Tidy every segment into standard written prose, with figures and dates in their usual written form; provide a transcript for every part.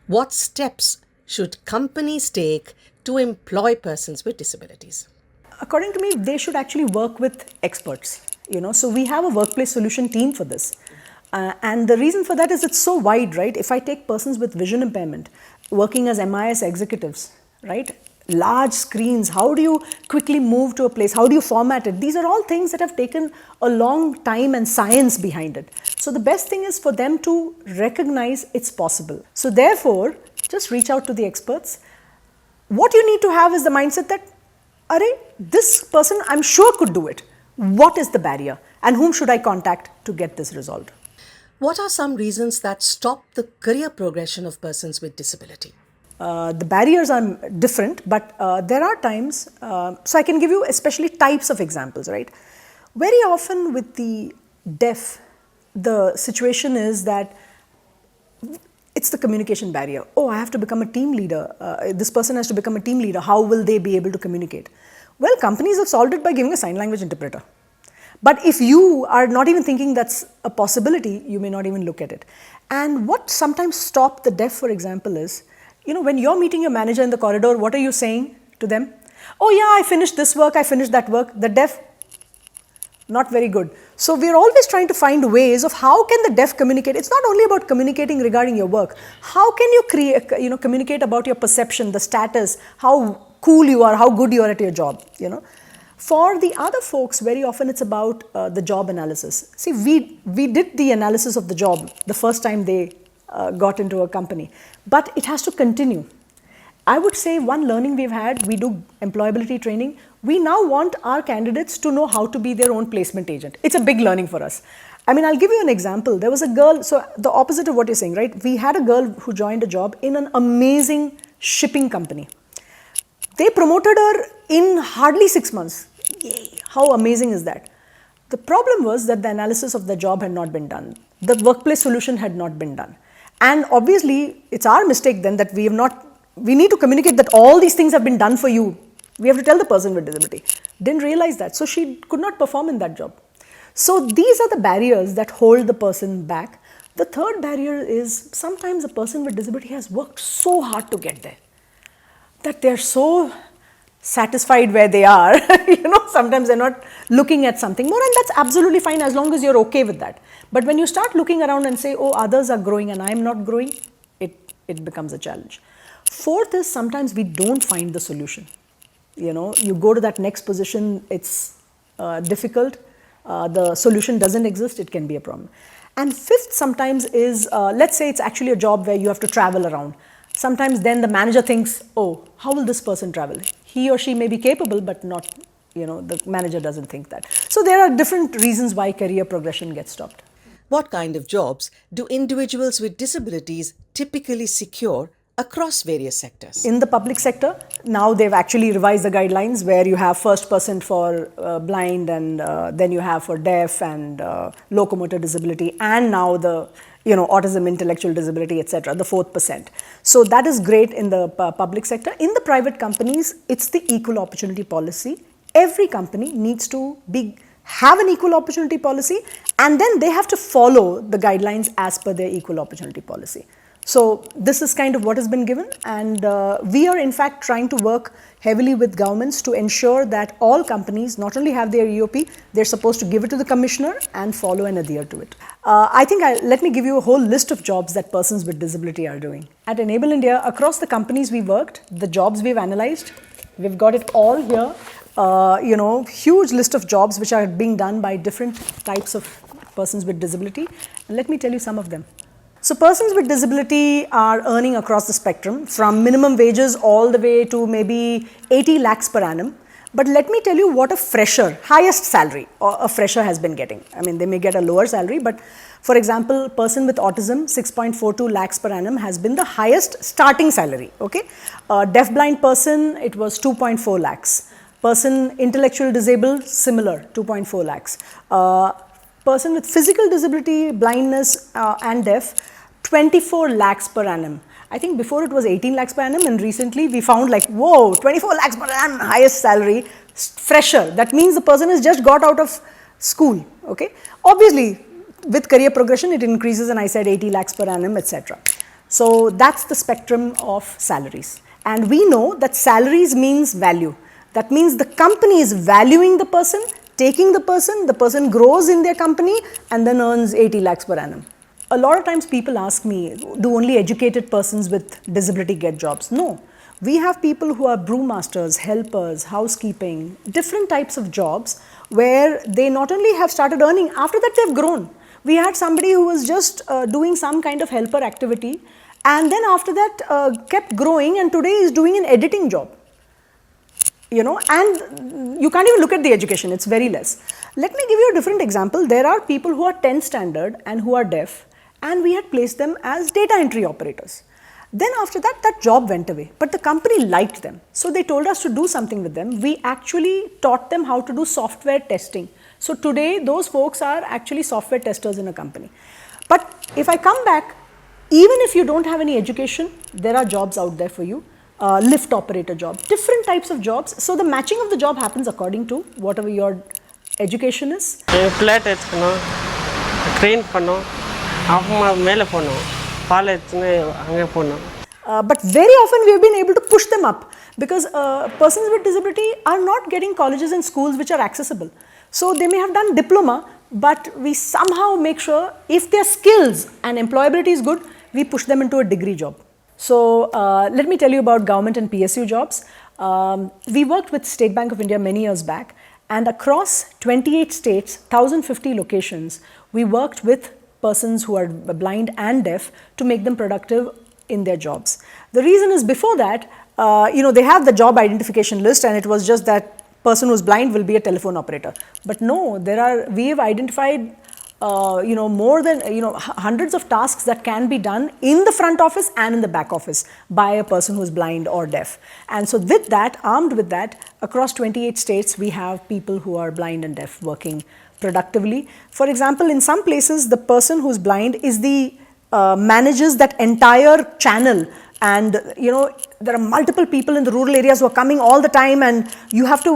What steps should companies take to employ persons with disabilities? According to me, they should actually work with experts. So we have a workplace solution team for this. And the reason for that is it's so wide, right? If I take persons with vision impairment, working as MIS executives, right? Large screens, how do you quickly move to a place? How do you format it? These are all things that have taken a long time and science behind it. So the best thing is for them to recognize it's possible. So therefore, just reach out to the experts. What you need to have is the mindset that, this person I'm sure could do it. What is the barrier? And whom should I contact to get this resolved? What are some reasons that stop the career progression of persons with disability? The barriers are different, but there are times, so I can give you especially types of examples, right? Very often with the deaf, the situation is that it's the communication barrier. Oh, I have to become a team leader. This person has to become a team leader. How will they be able to communicate? Well, companies have solved it by giving a sign language interpreter. But if you are not even thinking that's a possibility, you may not even look at it. And what sometimes stops the deaf, for example, is, when you're meeting your manager in the corridor, what are you saying to them? Oh yeah, I finished this work, I finished that work. The deaf, not very good. So we're always trying to find ways of how can the deaf communicate. It's not only about communicating regarding your work. How can you communicate about your perception, the status, how cool you are, how good you are at your job, For the other folks, very often it's about the job analysis. See, we did the analysis of the job the first time they got into a company, but it has to continue. I would say one learning we've had, we do employability training. We now want our candidates to know how to be their own placement agent. It's a big learning for us. I'll give you an example. There was a girl, so the opposite of what you're saying, right? We had a girl who joined a job in an amazing shipping company. They promoted her in hardly 6 months. Yay, how amazing is that? The problem was that the analysis of the job had not been done. The workplace solution had not been done. And obviously, it's our mistake then that we need to communicate that all these things have been done for you. We have to tell the person with disability. Didn't realize that. So she could not perform in that job. So these are the barriers that hold the person back. The third barrier is sometimes a person with disability has worked so hard to get there that they're so satisfied where they are. Sometimes they're not looking at something more, and that's absolutely fine as long as you're okay with that. But when you start looking around and say, oh, others are growing and I'm not growing, it becomes a challenge. Fourth is sometimes we don't find the solution. You go to that next position, it's difficult. The solution doesn't exist, it can be a problem. And fifth sometimes is, let's say it's actually a job where you have to travel around. Sometimes then the manager thinks, oh, how will this person travel? He or she may be capable, but not, the manager doesn't think that. So there are different reasons why career progression gets stopped. What kind of jobs do individuals with disabilities typically secure across various sectors? In the public sector, now they've actually revised the guidelines where you have first percent for blind, and then you have for deaf and locomotor disability, and now the autism, intellectual disability, etc., the 4th%. So that is great in the public sector. In the private companies, it's the equal opportunity policy. Every company needs to have an equal opportunity policy, and then they have to follow the guidelines as per their equal opportunity policy. So this is kind of what has been given, and we are in fact trying to work heavily with governments to ensure that all companies not only have their EOP, they're supposed to give it to the commissioner and follow and adhere to it. Let me give you a whole list of jobs that persons with disability are doing. At Enable India, across the companies we worked, the jobs we've analyzed, we've got it all here. Huge list of jobs which are being done by different types of persons with disability. And let me tell you some of them. So persons with disability are earning across the spectrum from minimum wages all the way to maybe 80 lakhs per annum. But let me tell you what a fresher, highest salary a fresher has been getting. They may get a lower salary, but for example, person with autism, 6.42 lakhs per annum has been the highest starting salary. Okay, deaf-blind person, it was 2.4 lakhs. Person intellectual disabled, similar, 2.4 lakhs. Person with physical disability, blindness and deaf, 24 lakhs per annum. I think before it was 18 lakhs per annum, and recently we found like, whoa, 24 lakhs per annum, highest salary, fresher. That means the person has just got out of school, okay? Obviously, with career progression, it increases, and I said 80 lakhs per annum, etc. So that's the spectrum of salaries. And we know that salaries means value. That means the company is valuing the person, taking the person grows in their company and then earns 80 lakhs per annum. A lot of times people ask me, do only educated persons with disability get jobs? No. We have people who are brewmasters, helpers, housekeeping, different types of jobs where they not only have started earning, after that they've grown. We had somebody who was just doing some kind of helper activity and then after that kept growing and today is doing an editing job. And you can't even look at the education, it's very less. Let me give you a different example. There are people who are 10th standard and who are deaf, and we had placed them as data entry operators. Then after that, that job went away, but the company liked them. So they told us to do something with them. We actually taught them how to do software testing. So today, those folks are actually software testers in a company. But if I come back, even if you don't have any education, there are jobs out there for you. Lift operator job, different types of jobs. So the matching of the job happens according to whatever your education is. Plate எடுக்கணும், clean பண்ணணும், அப்புறமா மேலே போகணும், பால் எடுத்துன்னு அங்கே போகணும். But very often we have been able to push them up because persons with disability are not getting colleges and schools which are accessible. So they may have done diploma, but we somehow make sure if their skills and employability is good, we push them into a degree job. So let me tell you about government and PSU jobs. We worked with State Bank of India many years back, and across 28 states, 1,050 locations, we worked with persons who are blind and deaf to make them productive in their jobs. The reason is before that, they have the job identification list and it was just that person who's blind will be a telephone operator. But no, we have identified more than hundreds of tasks that can be done in the front office and in the back office by a person who is blind or deaf. And so with that, armed with that, across 28 states, we have people who are blind and deaf working productively. For example, in some places, the person who's blind is the manages that entire channel. And there are multiple people in the rural areas who are coming all the time and you have to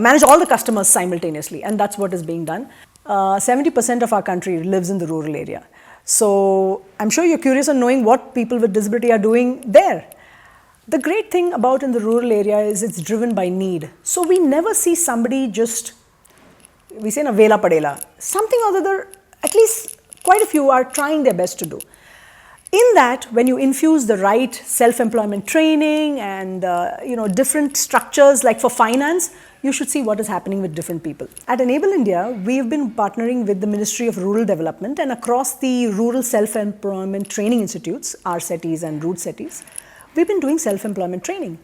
manage all the customers simultaneously, and that's what is being done. 70% of our country lives in the rural area. So I'm sure you're curious on knowing what people with disability are doing there. The great thing about in the rural area is it's driven by need. So we never see somebody just, we say na vela padela, something or the other, at least quite a few are trying their best to do. In that, when you infuse the right self-employment training and different structures like for finance, you should see what is happening with different people. At Enable India, we've been partnering with the Ministry of Rural Development and across the rural self-employment training institutes, RSETIs and ROOTSETIs, we've been doing self-employment training.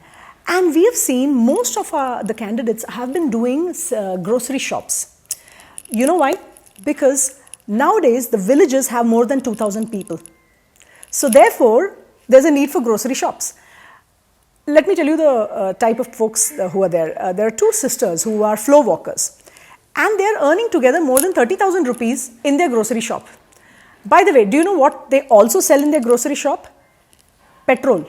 And we have seen most of the candidates have been doing grocery shops. You know why? Because nowadays the villages have more than 2,000 people. So therefore, there's a need for grocery shops. Let me tell you the type of folks who are there. There are two sisters who are floor walkers and they're earning together more than 30,000 rupees in their grocery shop. By the way, do you know what they also sell in their grocery shop? Petrol.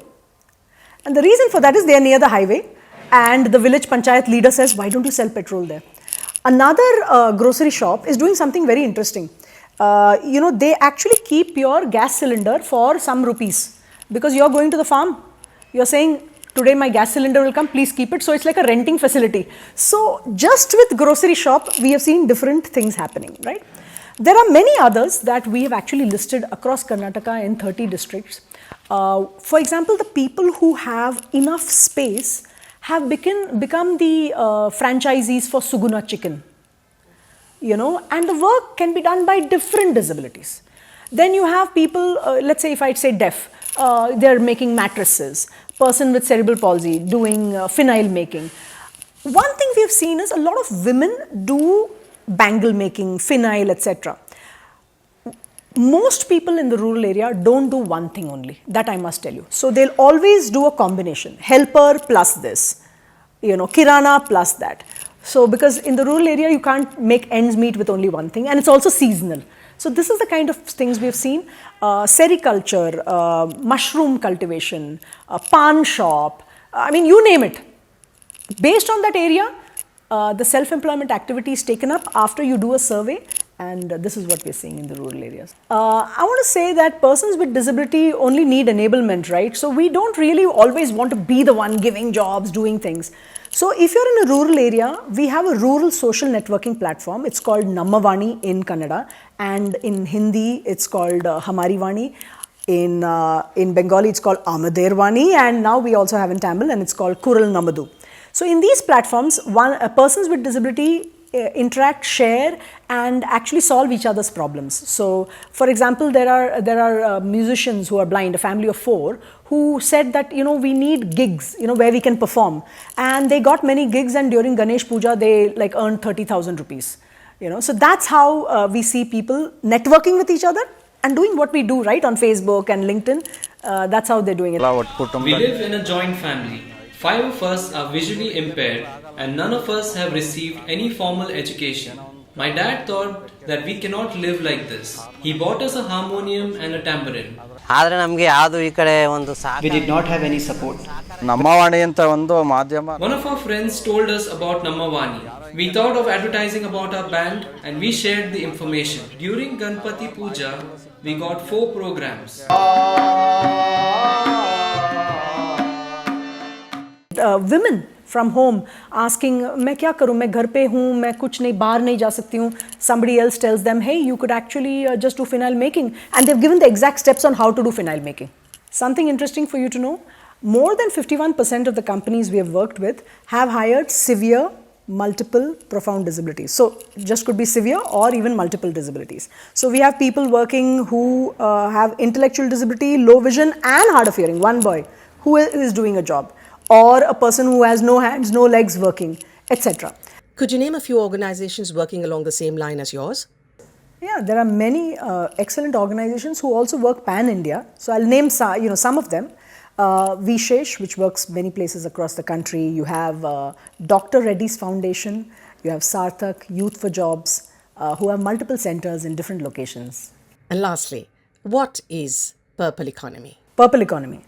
And the reason for that is they are near the highway and the village panchayat leader says, why don't you sell petrol there? Another grocery shop is doing something very interesting. They actually keep your gas cylinder for some rupees because you're going to the farm. You're saying, today my gas cylinder will come, please keep it. So it's like a renting facility. So just with grocery shop, we have seen different things happening, right? There are many others that we have actually listed across Karnataka in 30 districts. For example, the people who have enough space have become the franchisees for Suguna chicken. And the work can be done by different disabilities. Then you have people, let's say if I say deaf, they're making mattresses, person with cerebral palsy doing phenyl making. One thing we've seen is a lot of women do bangle making, phenyl, etc. Most people in the rural area don't do one thing only, that I must tell you. So they'll always do a combination, helper plus this, kirana plus that. So because in the rural area, you can't make ends meet with only one thing and it's also seasonal. So this is the kind of things we've seen, sericulture, mushroom cultivation, pan shop, you name it. Based on that area, the self-employment activity is taken up after you do a survey And this is what we're seeing in the rural areas. I want to say that persons with disability only need enablement, right? So we don't really always want to be the one giving jobs, doing things. So if you're in a rural area, we have a rural social networking platform. It's called Nammavani in Kannada, and in Hindi it's called Hamari Vani. In Bengali it's called Amadervani, and now we also have in Tamil, and it's called Kural Namadu. So in these platforms, persons with disability interact, share, and actually solve each other's problems. So, for example, there are musicians who are blind, a family of 4, who said that we need gigs, where we can perform, and they got many gigs, and during Ganesh Puja they like earned 30,000 rupees. So that's how we see people networking with each other and doing what we do, right, on Facebook and LinkedIn. That's how they're doing it. We live in a joint family. 5 of us are visually impaired and none of us have received any formal education. My dad thought that we cannot live like this. He bought us a harmonium and a tambourine. We did not have any support. One of our friends told us about Nammavani. We thought of advertising about our band and we shared the information. During Ganpati Puja, we got 4 programs. Women from home asking, मैं क्या करूँ, मैं घर पे हूँ, मैं कुछ नहीं, बाहर नहीं जा सकती हूँ. Somebody else tells them, hey, you could actually just do phenyl making, and they've given the exact steps on how to do phenyl making. Something interesting for you to know, more than 51% of the companies we have worked with have hired severe, multiple, profound disabilities. So just could be severe or even multiple disabilities. So we have people working who have intellectual disability, low vision and hard of hearing, one boy who is doing a job, or a person who has no hands, no legs working, etc. Could you name a few organizations working along the same line as yours? Yeah, there are many excellent organizations who also work pan-India. So I'll name some of them. Vishesh, which works many places across the country. You have Dr. Reddy's Foundation. You have Sarthak, Youth for Jobs, who have multiple centers in different locations. And lastly, what is purple economy? Purple economy.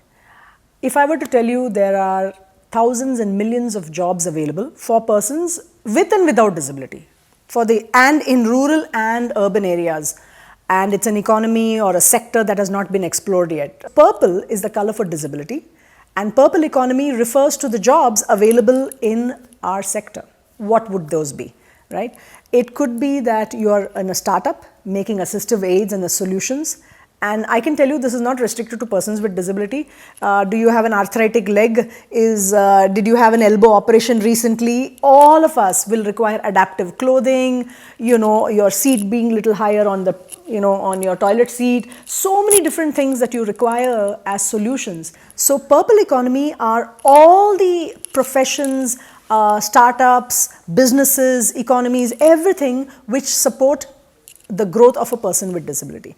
If I were to tell you, there are thousands and millions of jobs available for persons with and without disability, and in rural and urban areas. And it's an economy or a sector that has not been explored yet. Purple is the color for disability, and purple economy refers to the jobs available in our sector. What would those be, right? It could be that you're in a startup making assistive aids and the solutions. And I can tell you this is not restricted to persons with disability. Do you have an arthritic leg? Did you have an elbow operation recently? All of us will require adaptive clothing, your seat being a little higher on the, on your toilet seat. So many different things that you require as solutions. So purple economy are all the professions, startups, businesses, economies, everything which support the growth of a person with disability.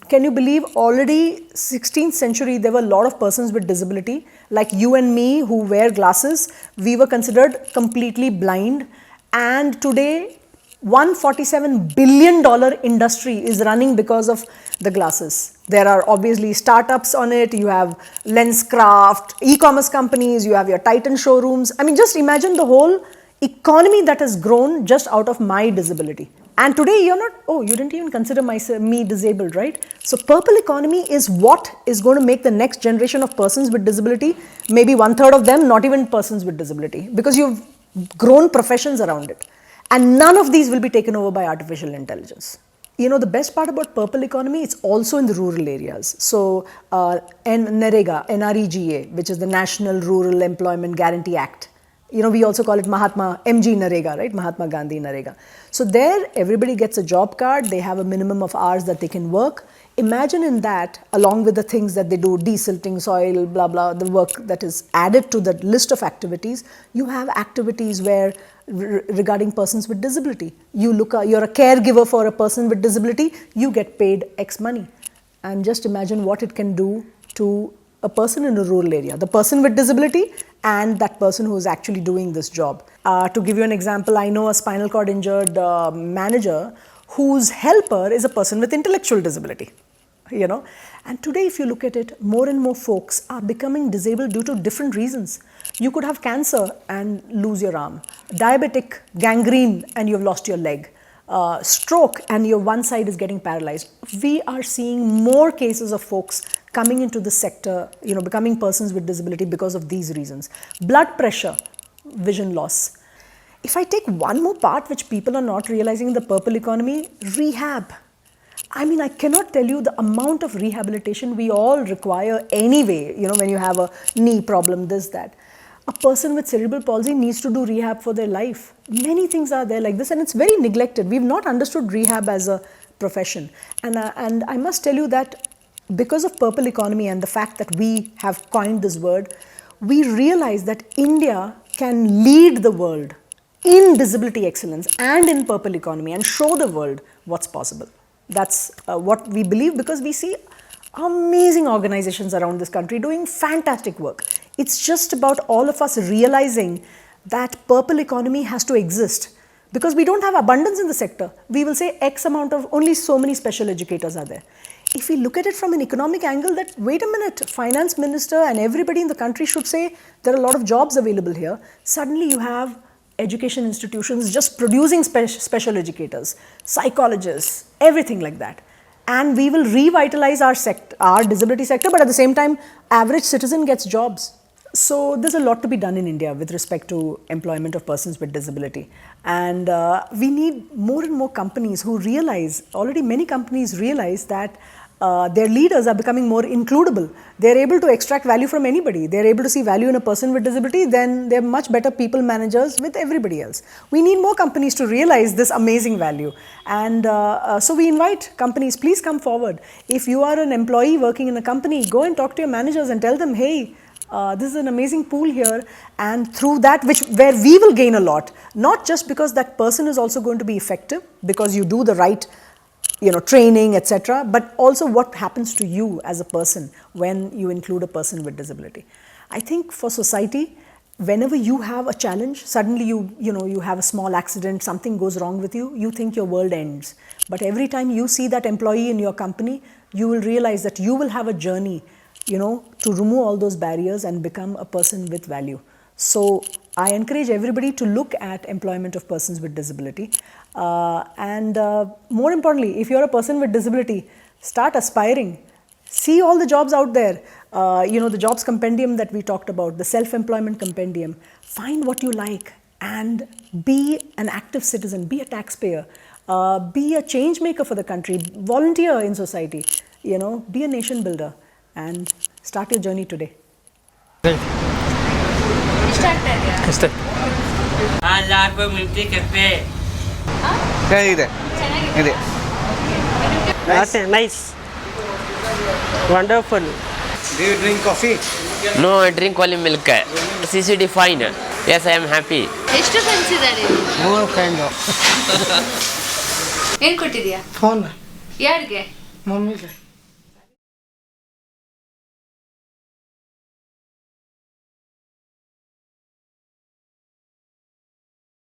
Can you believe already 16th century there were a lot of persons with disability like you and me who wear glasses. We were considered completely blind, and today $147 billion industry is running because of the glasses. There are obviously startups on it. You have Lenscraft, e-commerce companies, you have your Titan showrooms. I mean, just imagine the whole economy that has grown just out of my disability. And today you didn't even consider me disabled, right? So purple economy is what is going to make the next generation of persons with disability, maybe 1/3 of them not even persons with disability, because you've grown professions around it. And none of these will be taken over by artificial intelligence. The best part about purple economy, it's also in the rural areas. So NREGA, NREGA, which is the National Rural Employment Guarantee Act. We also call it Mahatma MG Narega, right? Mahatma Gandhi Narega. So there, everybody gets a job card. They have a minimum of hours that they can work. Imagine in that, along with the things that they do, desilting soil, blah, blah, the work that is added to the list of activities, you have activities where regarding persons with disability. You're a caregiver for a person with disability, you get paid X money. And just imagine what it can do to a person in a rural area, the person with disability and that person who is actually doing this job. To give you an example, I know a spinal cord injured manager whose helper is a person with intellectual disability. And today if you look at it, more and more folks are becoming disabled due to different reasons. You could have cancer and lose your arm, diabetic gangrene and you've lost your leg, stroke and your one side is getting paralyzed. We are seeing more cases of folks coming into the sector, becoming persons with disability because of these reasons. Blood pressure, vision loss. If I take one more part which people are not realizing in the purple economy, rehab. I mean, I cannot tell you the amount of rehabilitation we all require anyway, when you have a knee problem, this, that. A person with cerebral palsy needs to do rehab for their life. Many things are there like this, and it's very neglected. We've not understood rehab as a profession. And I must tell you that because of purple economy and the fact that we have coined this word, we realize that India can lead the world in disability excellence and in purple economy and show the world what's possible. That's what we believe, because we see amazing organizations around this country doing fantastic work. It's just about all of us realizing that purple economy has to exist, because we don't have abundance in the sector. We will say X amount of, only so many special educators are there. If we look at it from an economic angle, that wait a minute, finance minister and everybody in the country should say there are a lot of jobs available here. Suddenly you have education institutions just producing special educators, psychologists, everything like that. And we will revitalize our disability sector, but at the same time, average citizen gets jobs. So there's a lot to be done in India with respect to employment of persons with disability. And we need more and more companies who realize, already many companies realize that their leaders are becoming more includable. They're able to extract value from anybody. They're able to see value in a person with disability, then they're much better people managers with everybody else. We need more companies to realize this amazing value. And so we invite companies, please come forward. If you are an employee working in a company, go and talk to your managers and tell them, hey, this is an amazing pool here, and through that, where we will gain a lot, not just because that person is also going to be effective, because you do the right training, etc., but also what happens to you as a person when you include a person with disability. I think for society, whenever you have a challenge, suddenly you have a small accident, something goes wrong with you, you think your world ends. But every time you see that employee in your company, you will realize that you will have a journey, to remove all those barriers and become a person with value. So I encourage everybody to look at employment of persons with disability. And more importantly, if you're a person with disability, start aspiring. See all the jobs out there. The jobs compendium that we talked about, the self-employment compendium. Find what you like and be an active citizen, be a taxpayer, be a change maker for the country, volunteer in society, be a nation builder, and start your journey today. Nice. Wonderful. Do you drink coffee? No, I drink only milk. CCD fine. Yes, I am happy. ಎಷ್ಟು ಕನ್ಸಿದ್ದಾರೆ More kind of. ಏನು ಕೊಟ್ಟಿದ್ಯಾ Phone. ಯಾರಿಗೆ Mummy.